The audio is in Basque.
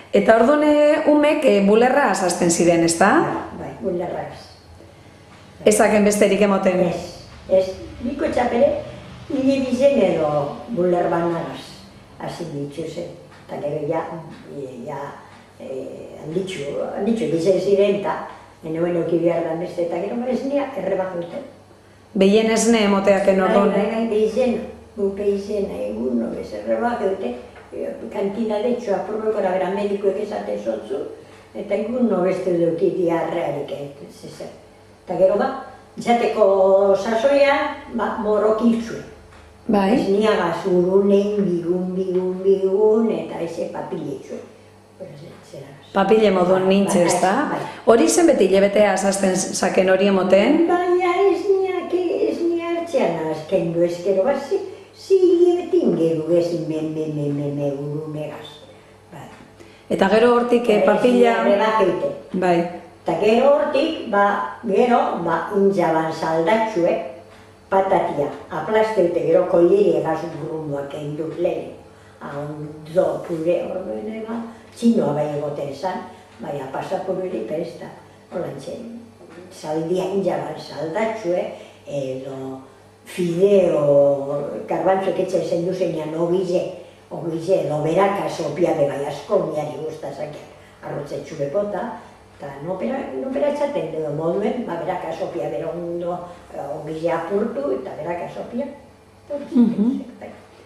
Eta orduan umek bulerra azazten ziren, ezta? Bai, bulerra ez. Ezaken besterik emoten. Ez, biko txapere, nire bizen edo buler banagaz, hasi ditzuzen. Eta gero handitxu bizen ziren, eta enoen oki behar da beste, eta gero esnea errebak dute. Behien esne emoteaken orduan. Gupe izena, egun nobez errebak dute, kantina detxo apurrokora bera medikoek esaten zotzu, eta egun nobeztu duki diarrearik ezer. Eta gero jateko sasoian, morokiltzue. Bai. Esniagaz urunein, bigun, eta eze papiletxue. Papile moduen nintze, ezta? Hori zen beti hilebetea azazten zaken hori emoten? Baina esnia hartzean azken du ezkero bat, hilebetin geru gezin urunegaz. Eta gero hortik papila... Bai. Eta gero hortik, intzaban saldatxue patatia. Aplasteute gero koileri egaz burrunduak egin dut lehen. Ondo pure orduen ega, txinoa bai egoten zan, baina pasapururi presta. Horantxen, zaldia intzaban saldatxue, edo fideo, garbantzok etxen zendu zeinan ogize, edo beraka sopia bebai asko, miari guztazakean arrotzetxu bepota, eta nopera etxaten edo moduen, beraka sopia bero ondo ogize apurtu eta beraka sopia.